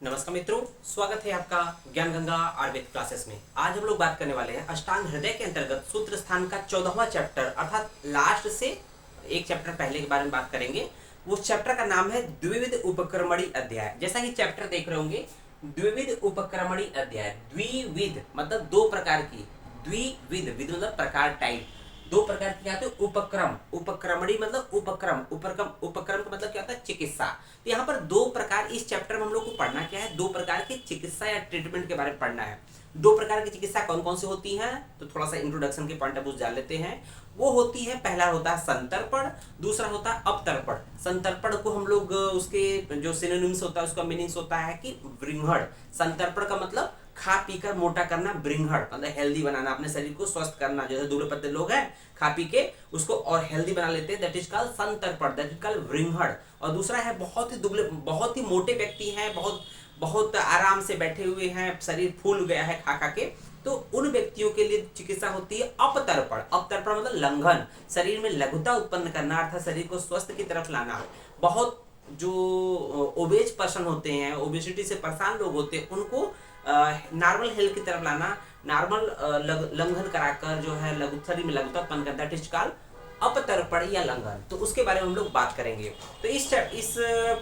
नमस्कार मित्रों, स्वागत है आपका ज्ञान गंगा आयुर्वेद क्लासेस में। आज हम लोग बात करने वाले हैं अष्टांग हृदय के अंतर्गत सूत्र स्थान का 14वां चैप्टर अर्थात लास्ट से एक चैप्टर पहले के बारे में बात करेंगे। उस चैप्टर का नाम है द्विविध उपक्रमणी अध्याय। जैसा कि चैप्टर देख रहे होंगे, द्विविध उपक्रमणी अध्याय। द्विविध मतलब दो प्रकार की, द्विविध विध मतलब प्रकार, टाइप। दो प्रकार की क्या होती है? उपक्रम, उपक्रमणी मतलब उपक्रम, उपक्रम उपक्रम का मतलब क्या होता है? चिकित्सा। तो यहाँ पर दो प्रकार, इस चैप्टर में हम लोग को पढ़ना क्या है? दो प्रकार की चिकित्सा या ट्रीटमेंट के बारे में पढ़ना है। दो प्रकार की चिकित्सा कौन कौन सी होती हैं? तो थोड़ा सा इंट्रोडक्शन के पॉइंट ऑफ व्यू जान लेते हैं। वो होती है, पहला होता है संतर्पण, दूसरा होता है अपतर्पण। संतर्पण को हम लोग उसके जो सिनोनिम्स होता है उसका मीनिंग्स होता है कि वृंहड़। संतर्पण का मतलब खा पीकर मोटा करना, वृंहड़ मतलब हेल्दी बनाना, अपने शरीर को स्वस्थ करना। जैसे दुबले पतले लोग हैं, खा पी के उसको और हेल्दी बना लेते हैं, दैट इज कॉल्ड संतर्पण, दैट इज कॉल्ड वृंहड़। और दूसरा है बहुत ही दुबले, बहुत ही मोटे व्यक्ति हैं, बहुत बहुत आराम से बैठे हुए हैं, शरीर फूल गया है खा खा के, तो उन व्यक्तियों के लिए चिकित्सा होती है अपतर्पण। अपतर्पण मतलब लंघन, शरीर में लघुता उत्पन्न करना, अर्थात शरीर को स्वस्थ की तरफ लाना। बहुत जो ओबेज पर्सन होते हैं, ओबेसिटी से परेशान लोग होते हैं, उनको नॉर्मल हेल्थ की तरफ लाना, नॉर्मल लंघन कराकर जो है शरीर में लघुता उत्पन्न करता है, दैट इज कॉल्ड अपतर्पण या लंघन। तो उसके बारे में हम लोग बात करेंगे। तो इस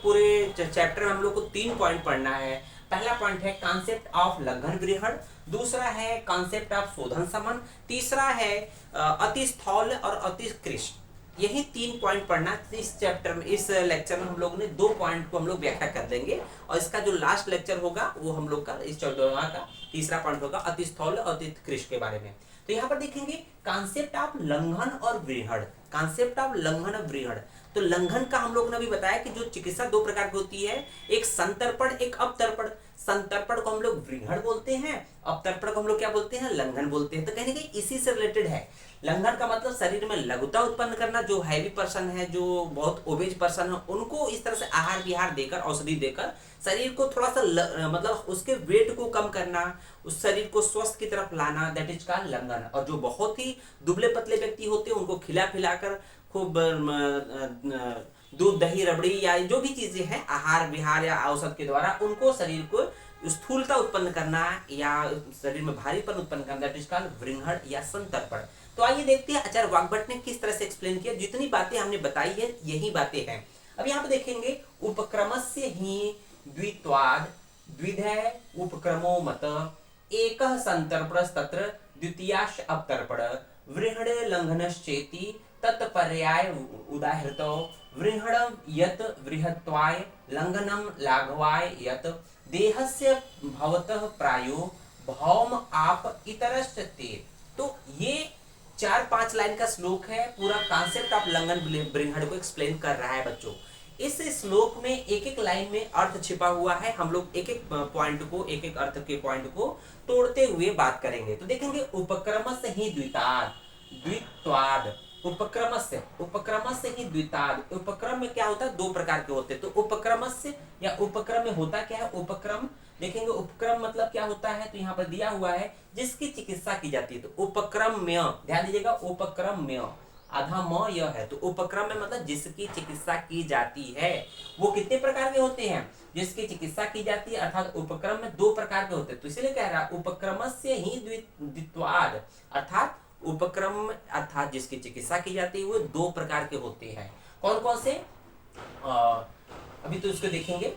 पूरे चैप्टर में हम लोग को 3 पॉइंट पढ़ना है। पहला पॉइंट है कॉन्सेप्ट ऑफ लंघन वृहड़, दूसरा है कॉन्सेप्ट ऑफ शोधन समन, तीसरा है अति स्थौल्य और अति कृष्ण। यही 3 पॉइंट पढ़ना इस चैप्टर में। इस लेक्चर में हम लोग ने 2 पॉइंट को हम लोग व्याख्या कर देंगे, और इसका जो लास्ट लेक्चर होगा वो हम लोग का इस 14वां का तीसरा पॉइंट होगा अति स्थौल्य और अति कृष्ण के बारे में। तो यहाँ पर देखेंगे कॉन्सेप्ट ऑफ लंघन और वृहड़। कॉन्सेप्ट ऑफ लंघन और वृहड़, तो लंघन का हम लोग ने अभी बताया कि जो चिकित्सा दो प्रकार की होती है, एक संतर्पण, एक अपतर्पण। संतर्पण को हम लोग वृहड़ बोलते हैं, अपतर्पण को हम लोग क्या बोलते हैं? लंघन बोलते हैं। तो कहीं ना कहीं इसी से रिलेटेड है। लंघन का मतलब शरीर में लघुता उत्पन्न करना, जो हैवी पर्सन है, जो बहुत ओबेज पर्सन है, उनको इस तरह से आहार विहार देकर, औषधि देकर शरीर को थोड़ा सा मतलब उसके वेट को कम करना, उस शरीर को स्वस्थ की तरफ लाना, दैट इज कॉल्ड लंघन। और जो बहुत ही दुबले पतले व्यक्ति होते हैं उनको खिला पिलाकर खूब दूध दही रबड़ी या जो भी चीजें हैं आहार विहार या औषध के द्वारा उनको शरीर को स्थूलता उत्पन्न करना या शरीर में भारीपन उत्पन्न करना, दैट इज कॉल्ड वृहड़ या संतर्पण। तो आइए देखते हैं आचार्य वाग्भट ने किस तरह से एक्सप्लेन किया। जितनी बातें हमने बताई है यही बातें हैं। अब यहाँ पे देखेंगे उपक्रमस्य ही द्वित्वाद द्विधय उपक्रमो मत एकः संतर्पणस्तत्र द्वितीयाश्च अपतर्पण वृहणे लंघनश्चेति तत्पर्याय उदाहृतो वृहणं यत् वृहत्वाय लंघनं लाघवाय यत् देहस्य भवतः प्रायो भौम आप इतरश्च ते। तो ये 4-5 लाइन का श्लोक है, पूरा कॉन्सेप्ट ऑफ लंघन वृहड़ को एक्सप्लेन कर रहा है बच्चों। इस श्लोक में एक एक लाइन में अर्थ छिपा हुआ है। हम लोग एक एक पॉइंट को, एक एक अर्थ के पॉइंट को तोड़ते हुए बात करेंगे। तो देखेंगे उपक्रमस्य ही द्विताद द्वित्वाद, उपक्रमस्य, उपक्रमस्य ही द्विताद। उपक्रम में क्या होता है? 2 प्रकार के होते हैं। तो उपक्रमस्य या उपक्रम में होता क्या है? उपक्रम देखेंगे, उपक्रम मतलब क्या होता है? तो यहाँ पर दिया हुआ है जिसकी चिकित्सा की जाती है। तो उपक्रम्य, ध्यान दीजिएगा, उपक्रम्य आधा म यह है। तो उपक्रम में मतलब जिसकी चिकित्सा की जाती है। वो कितने प्रकार के होते हैं? जिसकी चिकित्सा की जाती है, अर्थात उपक्रम में 2 प्रकार के होते हैं। तो इसलिए कह रहा उपक्रमस्य ही द्वित्वाद, अर्थात उपक्रम अर्थात जिसकी चिकित्सा की जाती है वो 2 प्रकार के होते हैं। कौन कौन से? अभी तो इसको देखेंगे।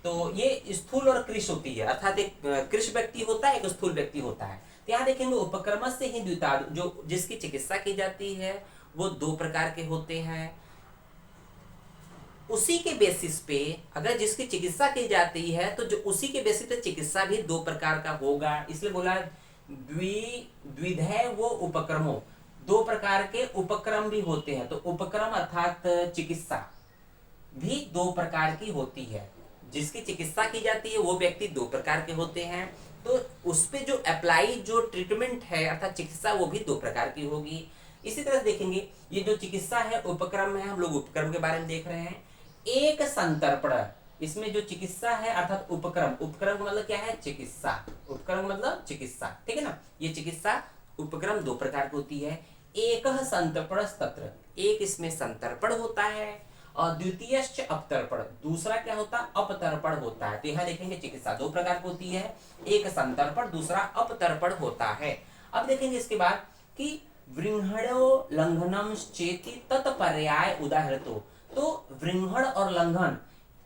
तो ये स्थूल और कृश होती है, अर्थात एक कृश व्यक्ति होता है, एक स्थूल व्यक्ति होता है। तो यहाँ देखेंगे उपक्रमस्य ही द्विताद, जो जिसकी चिकित्सा की जाती है वो 2 प्रकार के होते हैं। उसी के बेसिस पे अगर जिसकी चिकित्सा की जाती है तो जो उसी के बेसिस पे चिकित्सा भी 2 प्रकार का होगा। इसलिए बोला द्विधय वो उपक्रमों, 2 प्रकार के उपक्रम भी होते हैं। तो उपक्रम अर्थात चिकित्सा भी 2 प्रकार की होती है। जिसकी चिकित्सा की जाती है वो व्यक्ति 2 प्रकार के होते हैं। तो उस पे जो अप्लाई जो ट्रीटमेंट है अर्थात चिकित्सा वो भी 2 प्रकार की होगी। इसी तरह देखेंगे ये जो चिकित्सा है उपक्रम है, हम लोग उपक्रम के बारे में देख रहे हैं। एक संतर्पण, इसमें जो चिकित्सा है अर्थात उपक्रम, उपक्रम का मतलब क्या है? चिकित्सा। उपक्रम मतलब चिकित्सा, ठीक है ना। ये चिकित्सा उपक्रम 2 प्रकार की होती है। एक संतर्पण तत्र, एक इसमें संतर्पण होता है द्वितीयश्च अपतर्पण, दूसरा क्या होता है अपतर्पण होता है। तो यहाँ देखेंगे चिकित्सा दो प्रकार की होती है, एक संतर्पण दूसरा अपतर्पण होता है। अब देखेंगे इसके बाद कि वृंहणो लंघनम चेति तत्पर्याय उदाहरतो, तो वृंहण और लंघन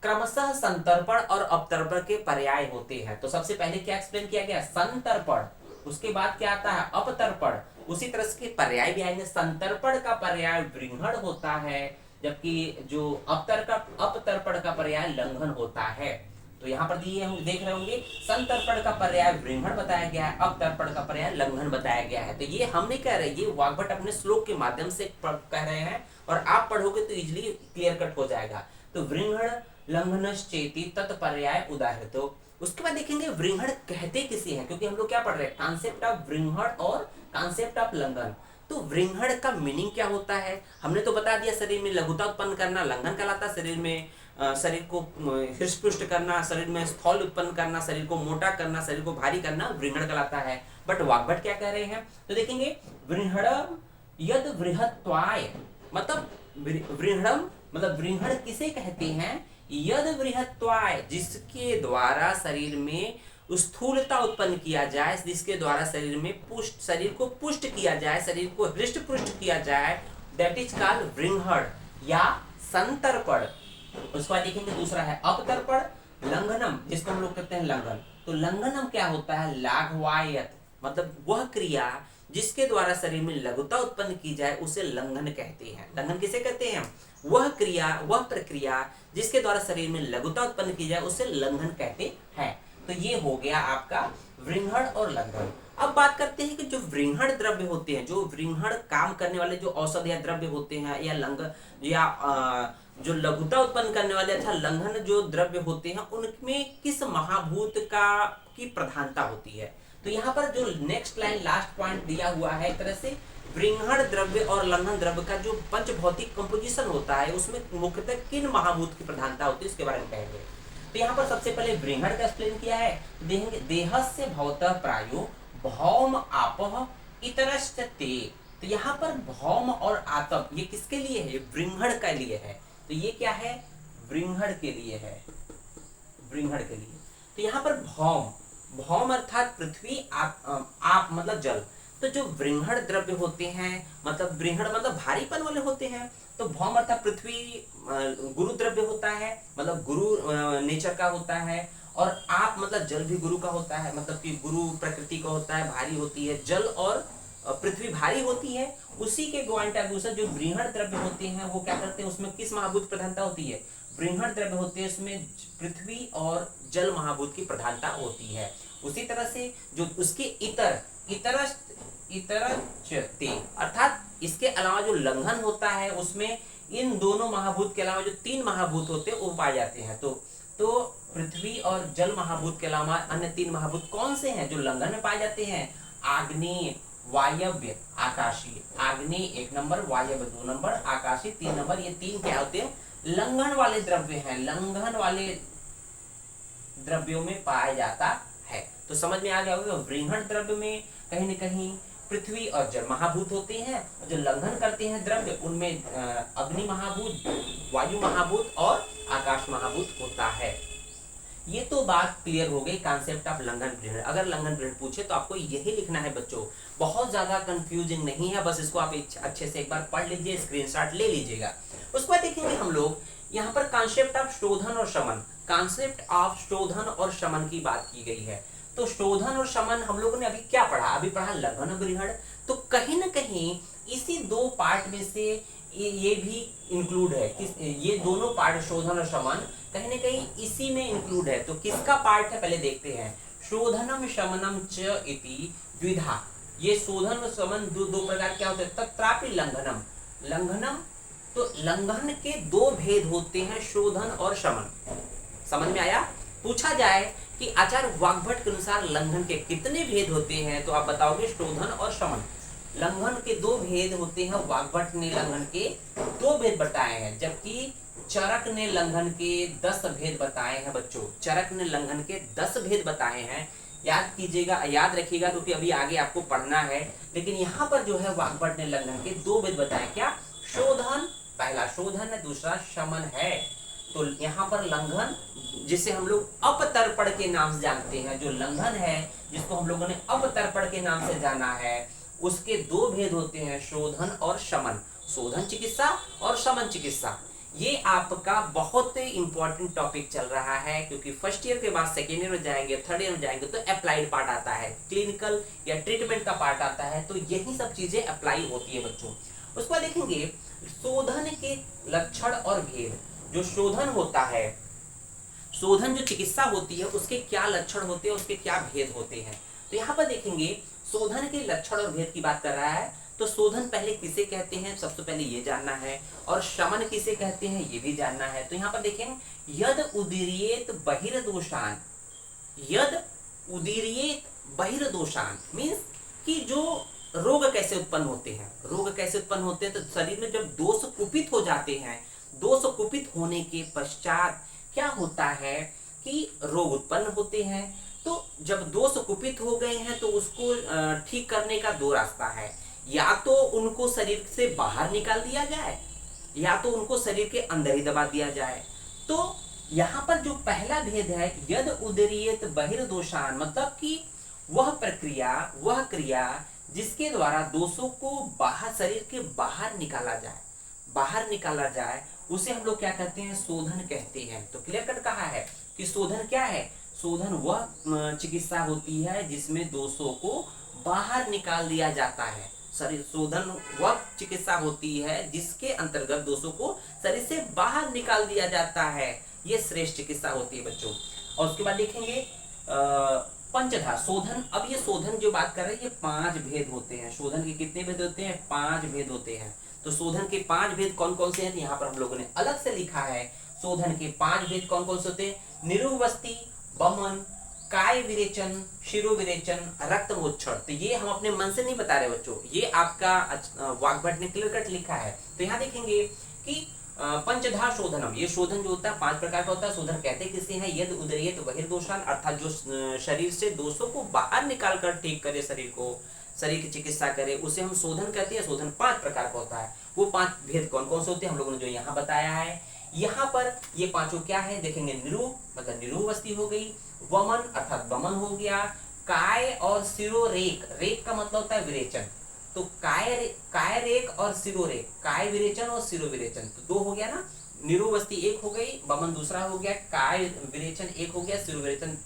क्रमशः संतर्पण और अपतर्पण के पर्याय होते हैं। तो सबसे पहले क्या एक्सप्लेन किया गया, संतर्पण, उसके बाद क्या आता है अपतर्पण, उसी तरह से पर्याय भी आएंगे। संतर्पण का पर्याय वृंहण होता है, जबकि जो अपतर्पण का पर्याय लंघन होता है। तो यहाँ पर दिए हम देख रहे होंगे संतर्पण का पर्याय वृंहण बताया गया है, अपतर्पण का पर्याय लंघन बताया गया है। तो ये हम नहीं कह रहे, ये वाग्भट अपने श्लोक के माध्यम से कह रहे हैं और आप पढ़ोगे तो इजिली क्लियर कट हो जाएगा। तो वृंहण लंघनश्चेति तत्पर्याय उदाहृतो। उसके बाद देखेंगे वृंहण कहते किसे हैं, क्योंकि हम लोग क्या पढ़ रहे हैं कॉन्सेप्ट ऑफ वृंहण और कॉन्सेप्ट ऑफ लंघन। तो वृंहण का मीनिंग क्या होता है, हमने तो बता दिया, शरीर में लघुता उत्पन्न करना लंघन कहलाता है, शरीर में शरीर को हृष्टपुष्ट करना, शरीर में स्थौल उत्पन्न करना, शरीर को मोटा करना, शरीर को भारी करना वृंहण कहलाता है। बट वाग्भट क्या कह रहे हैं, तो देखेंगे वृंहणम यद वृहत्वाय, मतलब वृंहणम मतलब वृंहण किसे कहते हैं, यद वृहत्वाय, जिसके द्वारा शरीर में स्थूलता उत्पन्न किया जाए, जिसके द्वारा शरीर में शरीर को पुष्ट किया जाए, शरीर को हृष्ट पुष्ट किया जाए, दैट इज कॉल्ड वृंहण या संतर्पण। उसके बाद देखेंगे दूसरा है अपतर्पण, लंघनम, जिसको हम लोग कहते हैं लंघन। तो लंघनम क्या होता है, लाघवायत, मतलब वह क्रिया जिसके द्वारा शरीर में लघुता उत्पन्न की जाए उसे लंघन कहते हैं। लंघन किसे कहते हैं, वह क्रिया वह प्रक्रिया जिसके द्वारा शरीर में लघुता उत्पन्न की जाए उसे लंघन कहते हैं। तो ये हो गया आपका वृंहण और लंघन। अब बात करते हैं कि जो वृंहण द्रव्य होते हैं, जो वृंहण काम करने वाले जो औषध या द्रव्य होते हैं, या लंघन या जो लघुता उत्पन्न करने वाले अर्थात लंघन जो द्रव्य होते हैं, उनमें किस महाभूत की प्रधानता होती है। तो यहाँ पर जो नेक्स्ट लाइन लास्ट पॉइंट दिया हुआ है, एक तरह से वृंहण द्रव्य और लंघन द्रव्य का जो पंचभौतिक कंपोजिशन होता है उसमें मुख्यतः किन महाभूत की प्रधानता होती है इसके बारे में कहेंगे। तो यहाँ पर सबसे पहले वृंहण का एक्सप्लेन किया है, देखेंगे देहस्य भवतः प्रायो भौम आपः इतरश्च ते। तो यहाँ पर भौम और आतप ये किसके लिए है, वृंहण के लिए है। तो ये क्या है, वृंहण के लिए है, वृंहण के लिए। तो यहाँ पर भौम अर्थात पृथ्वी, आप मतलब जल। तो जो वृंहण द्रव्य होते हैं, मतलब वृंहण मतलब भारीपन वाले होते हैं, तो भौम अर्थात पृथ्वी गुरु द्रव्य होता है, मतलब गुरु नेचर का होता है, और आप मतलब जल भी गुरु का होता है, मतलब कि गुरु प्रकृति का होता है, भारी होती है जल और पृथ्वी भारी होती है। उसी के ग्वांटागुसर जो वृंहण द्रव्य होते हैं वो क्या करते हैं, उसमें किस महाभूत प्रधानता होती है, वृंहण द्रव्य होते हैं, उसमें पृथ्वी और जल महाभूत की प्रधानता होती है। उसी तरह से जो उसके इतरते अर्थात इसके अलावा जो लंघन होता है उसमें इन दोनों महाभूत के अलावा जो तीन महाभूत होते हैं वो पाए जाते हैं। तो पृथ्वी और जल महाभूत के अलावा अन्य तीन महाभूत कौन से हैं जो लंघन में पाए जाते हैं, आग्नेय, वायव्य, आकाशीय। आग्नेय 1 नंबर, वायव्य 2 नंबर, आकाशीय 3 नंबर। ये तीन क्या होते हैं, लंघन वाले द्रव्य हैं, लंघन वाले द्रव्यों में पाया जाता है। तो समझ में आ गया होगा, वृंहण द्रव्य में कहीं न कहीं पृथ्वी और जल महाभूत होते हैं, और जो लंघन करते हैं द्रव्य उनमें अग्नि महाभूत, वायु महाभूत और आकाश महाभूत होता है। ये तो बात क्लियर हो गई कॉन्सेप्ट ऑफ लंघन वृंहण। अगर लंघन वृंहण पूछे तो आपको यही लिखना है बच्चों, बहुत ज्यादा कंफ्यूजिंग नहीं है, बस इसको आप अच्छे से एक बार पढ़ लीजिए, स्क्रीनशॉट ले लीजिएगा। उसके बाद देखेंगे हम लोग यहाँ पर कॉन्सेप्ट ऑफ शोधन और शमन, कॉन्सेप्ट ऑफ शोधन और शमन की बात की गई है। तो शोधन और शमन हम लोगों ने अभी क्या पढ़ा, अभी पढ़ा लंघन वृंहण। तो कहीं ना कहीं इसी दो पार्ट में से ये भी इंक्लूड है, ये दोनों पार्ट शोधन और शमन कहीं ना कहीं इसी में इंक्लूड है। तो किसका पार्ट है पहले देखते हैं। शोधनम शमनम च इति द्विधा, ये शोधन और शमन दो प्रकार क्या होते हैं। तत्रापि लंघनम, लंघनम तो लंघन के दो भेद होते हैं, शोधन और शमन। समझ में आया। पूछा जाए कि आचार्य वाग्भट के अनुसार लंघन के कितने भेद होते हैं, तो आप बताओगे शोधन और शमन। लंघन के दो भेद होते हैं, वाग्भट ने लंघन के 2 भेद बताए हैं, जबकि चरक ने लंघन के 10 भेद बताए हैं। बच्चों चरक ने लंघन के 10 भेद बताए हैं, याद कीजिएगा, याद रखिएगा, क्योंकि अभी आगे आपको पढ़ना है। लेकिन यहाँ पर जो है वाग्भट ने लंघन के 2 भेद बताए, क्या, शोधन पहला शोधन है, दूसरा शमन है। तो यहाँ पर लंघन, जिसे हम लोग अपतर्पण के नाम से जानते हैं, जो लंघन है जिसको हम लोगों ने अपतर्पण के नाम से जाना है, उसके दो भेद होते हैं, शोधन और शमन। शोधन चिकित्सा और शमन चिकित्सा। ये आपका बहुत इंपॉर्टेंट टॉपिक चल रहा है, क्योंकि फर्स्ट ईयर के बाद सेकेंड ईयर में जाएंगे, थर्ड ईयर में जाएंगे तो अप्लाइड पार्ट आता है, क्लिनिकल या ट्रीटमेंट का पार्ट आता है, तो यही सब चीजें अप्लाई होती है बच्चों। उसके बाद देखेंगे शोधन के लक्षण और भेद। जो शोधन होता है, शोधन जो चिकित्सा होती है, उसके क्या लक्षण होते हैं, उसके क्या भेद होते हैं। तो यहाँ पर देखेंगे शोधन के लक्षण और भेद की बात कर रहा है। तो शोधन पहले किसे कहते हैं, सबसे पहले ये जानना है, और शमन किसे कहते हैं ये भी जानना है। तो यहाँ पर देखें, यद उदीर्येत बहिर्दोषान, यद उदीर्येत बहिर्दोषान मीन्स कि जो रोग कैसे उत्पन्न होते हैं, रोग कैसे उत्पन्न होते हैं, तो शरीर में जब दोष कुपित हो जाते हैं, दोष कुपित होने के पश्चात क्या होता है कि रोग उत्पन्न होते हैं। तो जब दोष कुपित हो गए हैं तो उसको ठीक करने का दो रास्ता है, या तो उनको शरीर से बाहर निकाल दिया जाए, या तो उनको शरीर के अंदर ही दबा दिया जाए। तो यहाँ पर जो पहला भेद है, यद उदरीयत बहिर्दोषान, मतलब कि वह प्रक्रिया, वह क्रिया जिसके द्वारा दोषों को बाहर, शरीर के बाहर निकाला जाए, बाहर निकाला जाए, उसे हम लोग क्या कहते हैं, शोधन कहते हैं। तो क्लियर कट कहा है कि शोधन क्या है, शोधन वह चिकित्सा होती है जिसमें दोषों को बाहर निकाल दिया जाता है। शरीर, शोधन वह चिकित्सा होती है जिसके अंतर्गत दोषों को शरीर से बाहर निकाल दिया जाता है, ये श्रेष्ठ चिकित्सा होती है बच्चों। और उसके बाद देखेंगे पंचधा शोधन। अब ये शोधन जो बात कर रहे हैं, ये 5 भेद होते हैं। शोधन के कितने भेद होते हैं, 5 भेद होते हैं। तो शोधन के 5 भेद कौन कौन से हैं, यहाँ पर हम लोगों ने अलग से लिखा है। शोधन के 5 भेद कौन कौन से होते हैं, निरुवस्ती, बमन, काय विरेचन, शिरो विरेचन, रक्त मोक्षण। तो ये हम अपने मन से नहीं बता रहे बच्चों, ये आपका वाग्भट ने क्लियर कट लिखा है। तो यहाँ देखेंगे कि पंचधा शोधनम, ये शोधन जो होता है 5 प्रकार का होता है। शोधन कहते किसे हैं, यद उदरीयत बहिर्दोषान, अर्थात जो शरीर से दोषों को बाहर निकाल कर ठीक करे, शरीर को, शरीर की चिकित्सा करे, उसे हम शोधन कहते हैं। शोधन 5 प्रकार का होता है। वो 5 भेद कौन कौन से होते हैं हम लोगों ने जो यहाँ बताया है। यहाँ पर ये पांचों क्या है देखेंगे, निरु मतलब निरुवस्ती हो गई, वमन अर्थात वमन हो गया, काय और सिरोरेक, रेक का मतलब होता है विरेचन, तो काय रेक और सिरोरेक, काय विरेचन और सिरो विरेचन, तो 2 हो गया ना, निरुवस्ती 1 हो गई, वमन दूसरा हो गया, काय विरेचन 1 हो गया, सिरो विरेचन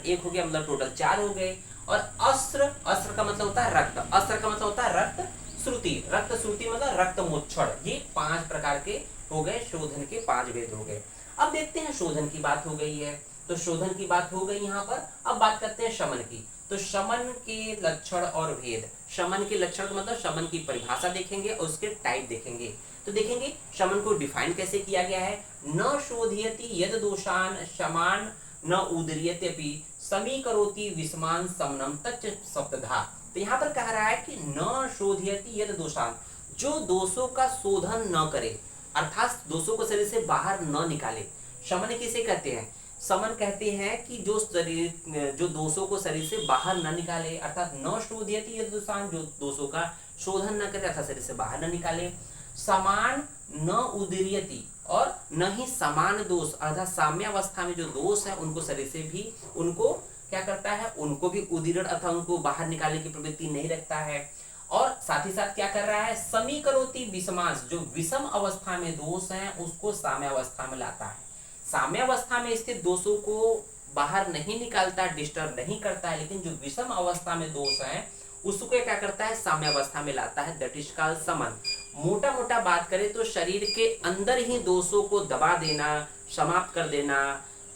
1 हो गया, मतलब टोटल 4 हो गए। और अस्त्र, अस्त्र का मतलब होता है रक्त, अस्त्र का मतलब होता है रक्त श्रुति, रक्त श्रुति मतलब रक्त मोक्षण। ये 5 प्रकार के हो गए, शोधन के 5 भेद हो गए। अब देखते हैं, शोधन की बात हो गई है, तो शोधन की बात हो गई यहाँ पर। अब बात करते हैं शमन की। तो शमन के लक्षण और भेद, शमन के लक्षण मतलब शमन की परिभाषा देखेंगे और उसके टाइप देखेंगे। तो देखेंगे शमन को डिफाइन कैसे किया गया है, न शोधयति यद दोषान शमान न उदर्यत्यपि समीकरोति विषमान समनम तच्च सप्तधा। तो यहाँ पर कह रहा है कि न शोधयति यद दोषान, जो दोषों का शोधन न करे, अर्थात दोषों को शरीर से बाहर न निकाले। शमन किसे कहते हैं, समन कहते हैं कि जो शरीर, जो दोषों को शरीर से बाहर न निकाले, अर्थात न शोधयति यद दोषान, जो दोषों का शोधन न करे अर्थात शरीर से बाहर न निकाले। समान न उदीर्यति, और न ही समान दोष, अर्थात साम्यावस्था में जो दोष है उनको शरीर से भी, उनको क्या करता है, उनको भी उदीरण अर्थात उनको बाहर निकालने की प्रवृत्ति नहीं रखता है। और साथ ही साथ क्या कर रहा है, समीकरोति विषमांश, जो विषम अवस्था में दोष है उसको साम्यावस्था में लाता है। साम्यावस्था में स्थित दोषों को बाहर नहीं निकालता, डिस्टर्ब नहीं करता है, लेकिन जो विषम अवस्था में दोष है उसको क्या करता है, साम्यावस्था में लाता है, दैट इज कॉल्ड समन। मोटा मोटा बात करें तो शरीर के अंदर ही दोषों को दबा देना, समाप्त कर देना,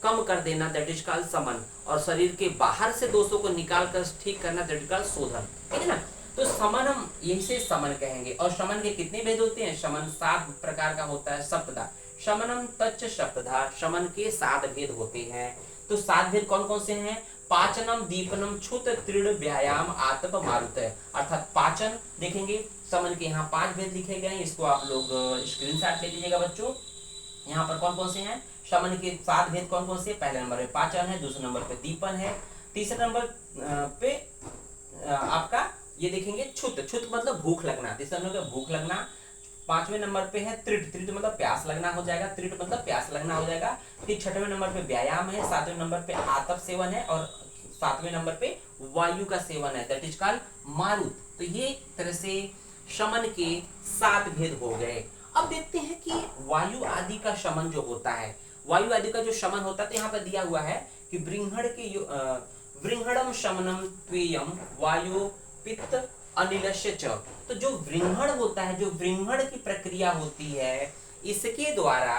कम कर देना, दैट इज कॉल्ड समन। और शरीर के बाहर से दोषों को निकाल कर ठीक करना, दैट इज कॉल्ड शोधन। ठीक है ना, तो समनम, यही से समन कहेंगे। और शमन के कितने भेद होते हैं, शमन 7 प्रकार का होता है, सप्तधा शमनम तच्च सप्तधा, शमन के 7 भेद होते हैं। तो 7 भेद कौन कौन से हैं, पाचनम, दीपनम, छुत, तृण, व्यायाम, आतप, मारुत, अर्थात पाचन देखेंगे। समन के यहाँ 5 भेद लिखे गए हैं, इसको आप लोग स्क्रीनशॉट ले लीजिएगा बच्चों। यहाँ पर कौन कौन से हैं, शमन के 7 भेद कौन कौन से, पहले नंबर पे पाचन है, दूसरे नंबर पे दीपन है, तीसरे नंबर पे आपका ये देखेंगे छुत, छुत मतलब भूख लगना, तीसरे नंबर पे भूख लगना, 5वें नंबर पे है तृट, तृट मतलब प्यास लगना हो जाएगा, तृट मतलब प्यास लगना हो जाएगा। फिर 6वें नंबर पे व्यायाम है, 7वें नंबर पे आतप सेवन है और 7वें नंबर पे वायु का सेवन है, दैट इज कॉल्ड मारुत। तो ये एक तरह से शमन के 7 भेद हो गए। अब देखते हैं कि वायु आदि का शमन जो होता है, वायु आदि का जो शमन होता है, तो यहाँ पर दिया हुआ है कि वृंहणम शमनम त्वेयम वायु पित्त अनिलस्य च। तो जो वृंहण होता है, जो वृंहण की प्रक्रिया होती है, इसके द्वारा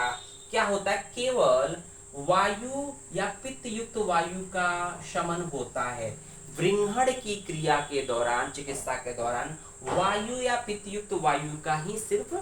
क्या होता है, केवल वायु या पित्त युक्त वायु का शमन होता है। वृंहण की क्रिया के दौरान, चिकित्सा के दौरान वायु या पित्त युक्त वायु का ही सिर्फ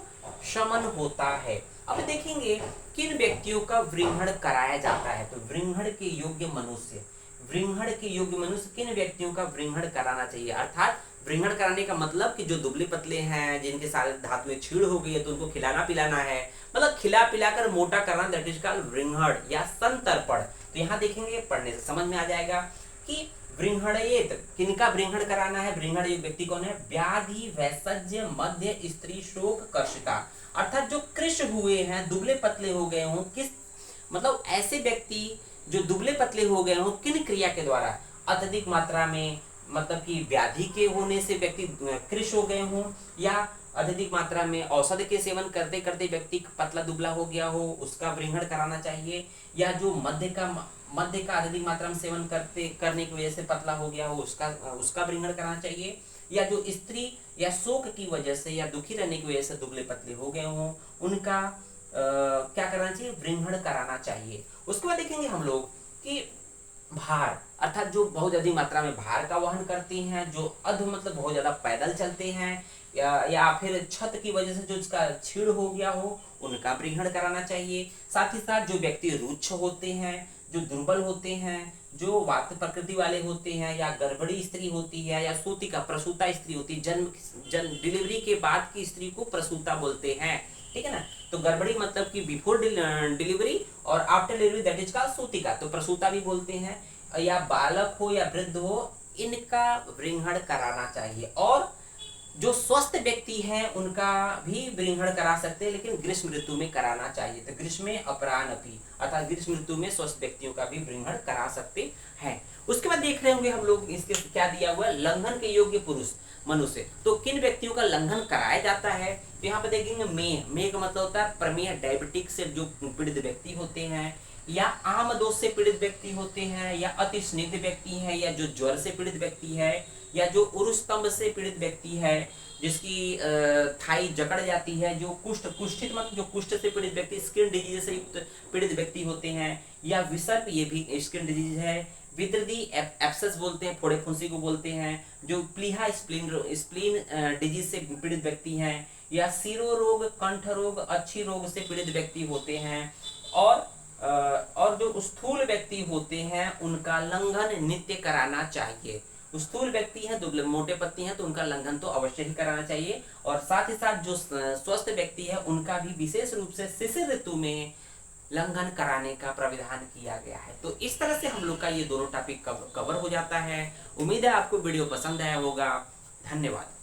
शमन होता है। अब देखेंगे किन व्यक्तियों का वृंहण कराया जाता है। तो वृंहण के योग्य मनुष्य, वृंहण के योग्य मनुष्य किन व्यक्तियों का वृंहण कराना चाहिए, अर्थात वृंहण कराने का मतलब कि जो दुबले पतले हैं, जिनके सारे धातुएं छीड़ हो गई है, तो उनको खिलाना पिलाना है, मतलब खिला पिलाकर मोटा करना, दैट इज कॉल्ड वृंहण या संतर्पण। तो यहाँ देखेंगे, पढ़ने से समझ में आ जाएगा कि वृंहणयेत, किनका वृंहण कराना है। वृंहण एक व्यक्ति कौन है, व्याधि वैसज्य मध्य स्त्री शोक कर्षिका, अर्थात जो कृश हुए हैं, दुबले पतले हो गए हों, किस मतलब ऐसे व्यक्ति जो दुबले पतले हो गए हों, किन क्रिया के द्वारा, अत्यधिक मात्रा में मतलब कि व्याधि के होने से व्यक्ति कृश हो गए हों, या अत्यधिक मात्रा में औषधि के सेवन करते करते व्यक्ति पतला दुबला हो गया हो, उसका वृंहण कराना चाहिए, या जो मध्य का अत्यधिक मात्रा में सेवन करने की वजह से पतला हो गया हो, उसका वृंहण कराना चाहिए, या जो स्त्री या शोक की वजह से या दुखी रहने की वजह से दुबले पतले हो गए हों, उनका क्या करना चाहिए, वृंहण कराना चाहिए। उसके बाद देखेंगे हम लोग कि भार, अर्थात जो बहुत अधिक मात्रा में भार का वहन करती हैं, जो मतलब बहुत ज्यादा पैदल चलते हैं, या फिर छत की वजह से जो इसका छीड़ हो गया हो, उनका वृंहण कराना चाहिए। साथ ही साथ जो व्यक्ति रुक्ष होते हैं, जो दुर्बल होते हैं, जो वात प्रकृति वाले होते हैं, या गर्भवती स्त्री होती है, या सूतिका प्रसूता स्त्री होती है, जन्म डिलीवरी के बाद की स्त्री को प्रसूता बोलते हैं, ठीक है ना। तो गर्भवती मतलब कि बिफोर डिलीवरी, और after delivery that is called सूतिका, तो प्रसूता भी बोलते हैं। या बालक हो या वृद्ध हो, इनका वृंहण कराना चाहिए। और जो स्वस्थ व्यक्ति हैं उनका भी वृंहण करा सकते हैं, लेकिन ग्रीष्म ऋतु में कराना चाहिए। तो ग्रीष्म में अपराह्नपि, अर्थात ग्रीष्म ऋतु में स्वस्थ व्यक्तियों का भी वृंहण करा सकते हैं। उसके बाद देख रहे होंगे हम लोग, इसके क्या दिया हुआ है, लंघन के योग्य पुरुष मनुष्य। तो किन व्यक्तियों का लंघन कराया जाता है, तो यहाँ पे देखेंगे मेह का मतलब होता है प्रमेह, डायबिटिक से जो पीड़ित व्यक्ति होते हैं, या आम दोष से पीड़ित व्यक्ति होते हैं, या अति स्निग्ध व्यक्ति है, या जो ज्वर से पीड़ित व्यक्ति है, या जो उरुस्तंभ से पीड़ित व्यक्ति है, जिसकी थाई जकड़ जाती है, जो कुष्ठित मतलब जो कुष्ठ से पीड़ित व्यक्ति, स्किन डिजीज से पीड़ित व्यक्ति होते हैं, या विसर्प, ये भी स्किन डिजीज है, विद्रदी एब्सेस बोलते हैं, फोड़े फुंसी को बोलते हैं, जो प्लीहा स्प्लीन डिजीज से पीड़ित व्यक्ति हैं, या सिरो रोग, कंठ रोग, अच्छी रोग से पीड़ित व्यक्ति होते हैं, और जो स्थूल व्यक्ति होते हैं उनका लंघन नित्य कराना चाहिए। स्थूल व्यक्ति हैं, दुबले मोटे पत्ती हैं, तो उनका लंघन तो अवश्य ही कराना चाहिए। और साथ ही साथ जो स्वस्थ व्यक्ति है उनका भी विशेष रूप से शिशिर ऋतु में लंघन कराने का प्राविधान किया गया है। तो इस तरह से हम लोग का ये दोनों टॉपिक कवर हो जाता है। उम्मीद है आपको वीडियो पसंद आया होगा। धन्यवाद।